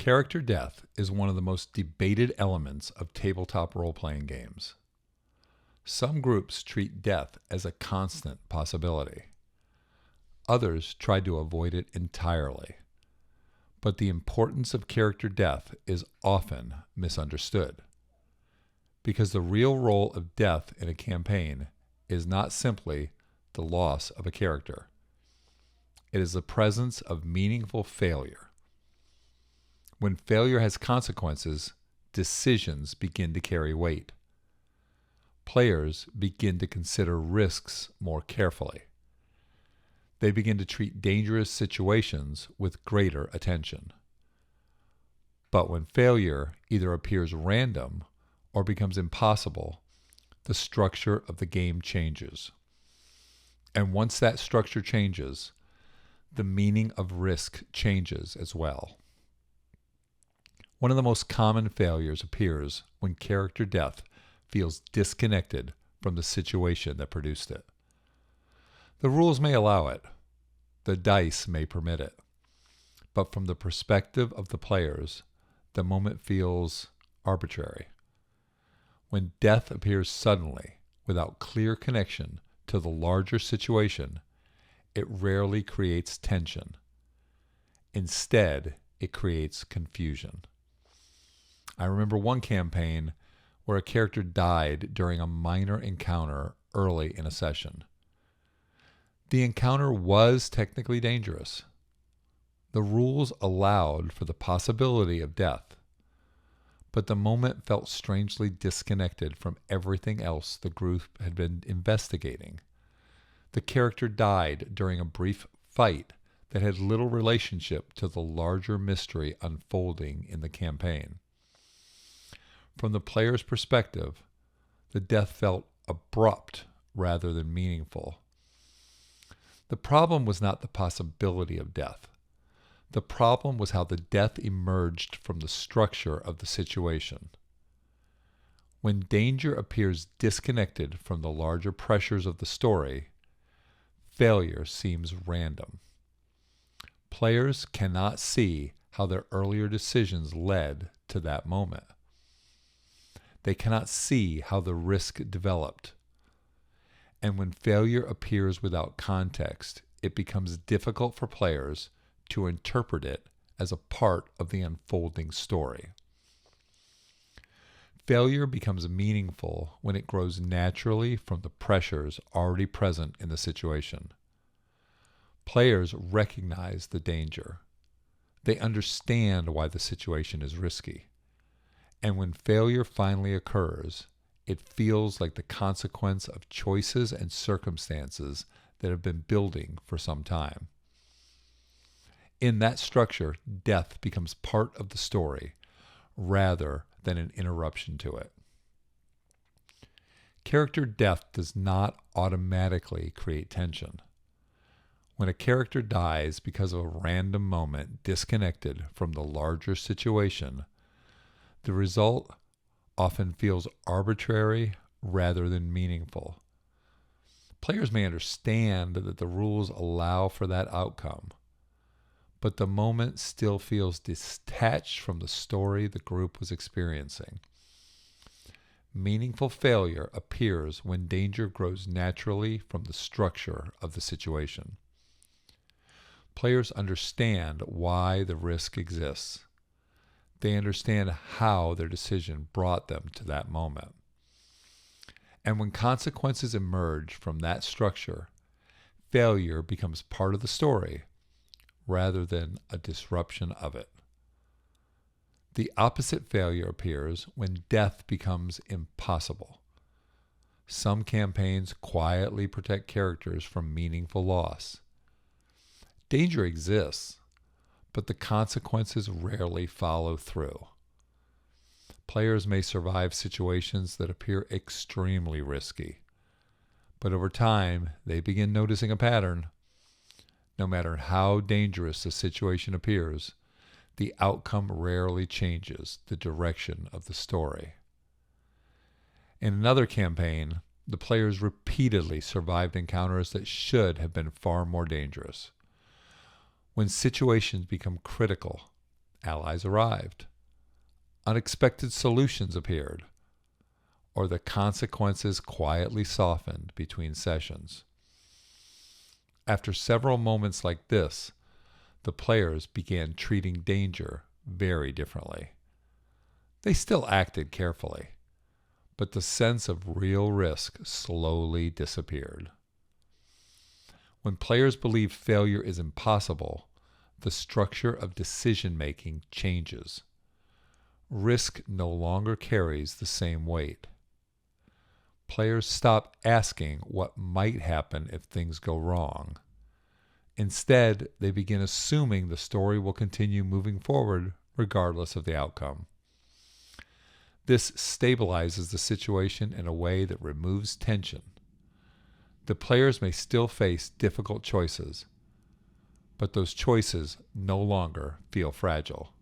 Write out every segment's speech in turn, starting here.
Character death is one of the most debated elements of tabletop role-playing games. Some groups treat death as a constant possibility. Others try to avoid it entirely. But the importance of character death is often misunderstood, because the real role of death in a campaign is not simply the loss of a character. It is the presence of meaningful failure. When failure has consequences, decisions begin to carry weight. Players begin to consider risks more carefully. They begin to treat dangerous situations with greater attention. But when failure either appears random or becomes impossible, the structure of the game changes. And once that structure changes, the meaning of risk changes as well. One of the most common failures appears when character death feels disconnected from the situation that produced it. The rules may allow it, the dice may permit it, but from the perspective of the players, the moment feels arbitrary. When death appears suddenly, without clear connection to the larger situation, it rarely creates tension. Instead, it creates confusion. I remember one campaign where a character died during a minor encounter early in a session. The encounter was technically dangerous. The rules allowed for the possibility of death, but the moment felt strangely disconnected from everything else the group had been investigating. The character died during a brief fight that had little relationship to the larger mystery unfolding in the campaign. From the player's perspective, the death felt abrupt rather than meaningful. The problem was not the possibility of death. The problem was how the death emerged from the structure of the situation. When danger appears disconnected from the larger pressures of the story, failure seems random. Players cannot see how their earlier decisions led to that moment. They cannot see how the risk developed. And when failure appears without context, it becomes difficult for players to interpret it as a part of the unfolding story. Failure becomes meaningful when it grows naturally from the pressures already present in the situation. Players recognize the danger. They understand why the situation is risky. And when failure finally occurs, it feels like the consequence of choices and circumstances that have been building for some time. In that structure, death becomes part of the story rather than an interruption to it. Character death does not automatically create tension. When a character dies because of a random moment disconnected from the larger situation, the result often feels arbitrary rather than meaningful. Players may understand that the rules allow for that outcome, but the moment still feels detached from the story the group was experiencing. Meaningful failure appears when danger grows naturally from the structure of the situation. Players understand why the risk exists. They understand how their decision brought them to that moment. And when consequences emerge from that structure, failure becomes part of the story rather than a disruption of it. The opposite failure appears when death becomes impossible. Some campaigns quietly protect characters from meaningful loss. Danger exists, but the consequences rarely follow through. Players may survive situations that appear extremely risky, but over time they begin noticing a pattern. No matter how dangerous the situation appears, the outcome rarely changes the direction of the story. In another campaign, the players repeatedly survived encounters that should have been far more dangerous. When situations become critical allies arrived, unexpected solutions appeared, or the consequences quietly softened between sessions. After several moments like this, the players began treating danger very differently. They still acted carefully, but the sense of real risk slowly disappeared. When players believe failure is impossible, the structure of decision-making changes. Risk no longer carries the same weight. Players stop asking what might happen if things go wrong. Instead, they begin assuming the story will continue moving forward regardless of the outcome. This stabilizes the situation in a way that removes tension. The players may still face difficult choices, but those choices no longer feel fragile.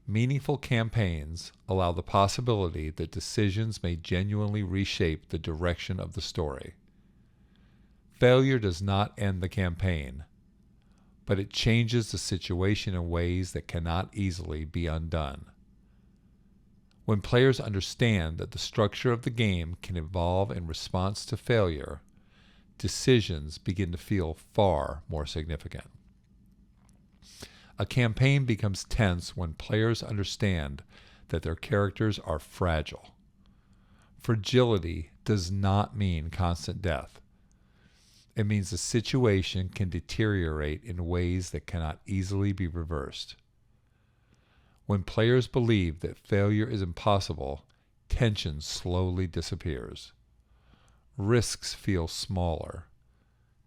Meaningful campaigns allow the possibility that decisions may genuinely reshape the direction of the story. Failure does not end the campaign, but it changes the situation in ways that cannot easily be undone. When players understand that the structure of the game can evolve in response to failure, decisions begin to feel far more significant. A campaign becomes tense when players understand that their characters are fragile. Fragility does not mean constant death. It means the situation can deteriorate in ways that cannot easily be reversed. When players believe that failure is impossible, tension slowly disappears. Risks feel smaller.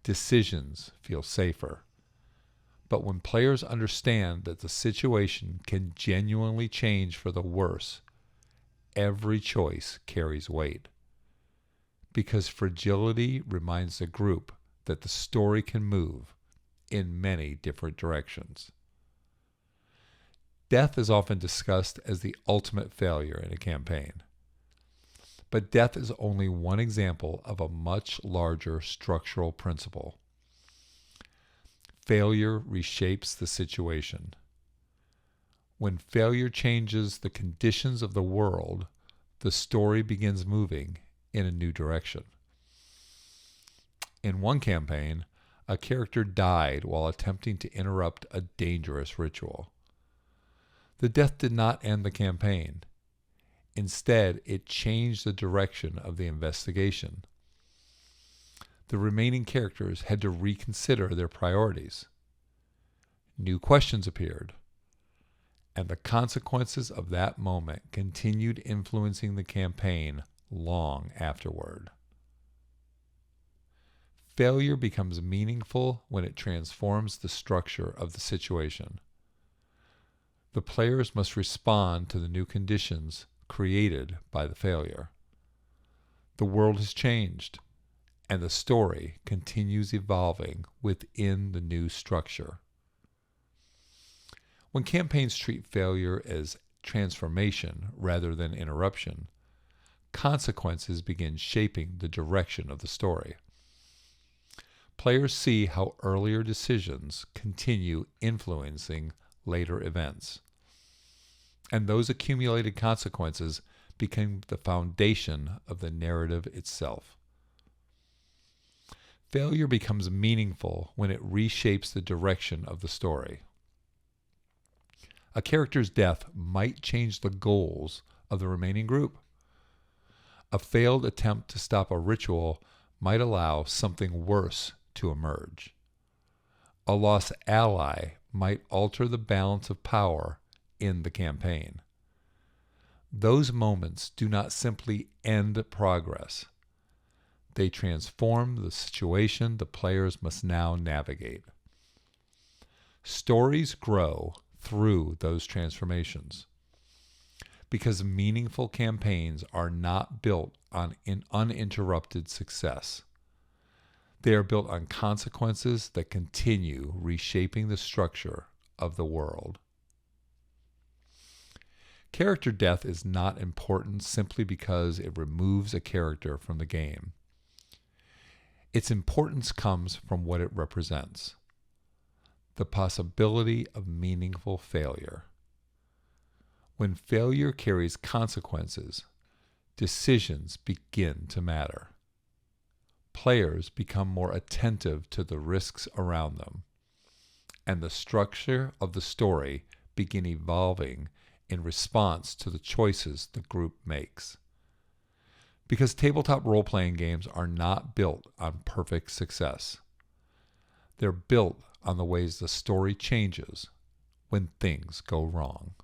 Decisions feel safer. But when players understand that the situation can genuinely change for the worse, every choice carries weight. Because fragility reminds the group that the story can move in many different directions. Death is often discussed as the ultimate failure in a campaign. But death is only one example of a much larger structural principle. Failure reshapes the situation. When failure changes the conditions of the world, the story begins moving in a new direction. In one campaign, a character died while attempting to interrupt a dangerous ritual. The death did not end the campaign. Instead, it changed the direction of the investigation. The remaining characters had to reconsider their priorities. New questions appeared, and the consequences of that moment continued influencing the campaign long afterward. Failure becomes meaningful when it transforms the structure of the situation. The players must respond to the new conditions created by the failure. The world has changed, and the story continues evolving within the new structure. When campaigns treat failure as transformation rather than interruption, consequences begin shaping the direction of the story. Players see how earlier decisions continue influencing later events, and those accumulated consequences become the foundation of the narrative itself. Failure becomes meaningful when it reshapes the direction of the story. A character's death might change the goals of the remaining group. A failed attempt to stop a ritual might allow something worse to emerge. A lost ally might alter the balance of power in the campaign. Those moments do not simply end progress. They transform the situation the players must now navigate. Stories grow through those transformations, because meaningful campaigns are not built on uninterrupted success. They are built on consequences that continue reshaping the structure of the world. Character death is not important simply because it removes a character from the game. Its importance comes from what it represents. the possibility of meaningful failure. When failure carries consequences, decisions begin to matter. Players become more attentive to the risks around them, and the structure of the story begin evolving in response to the choices the group makes. Because tabletop role-playing games are not built on perfect success. They're built on the ways the story changes when things go wrong.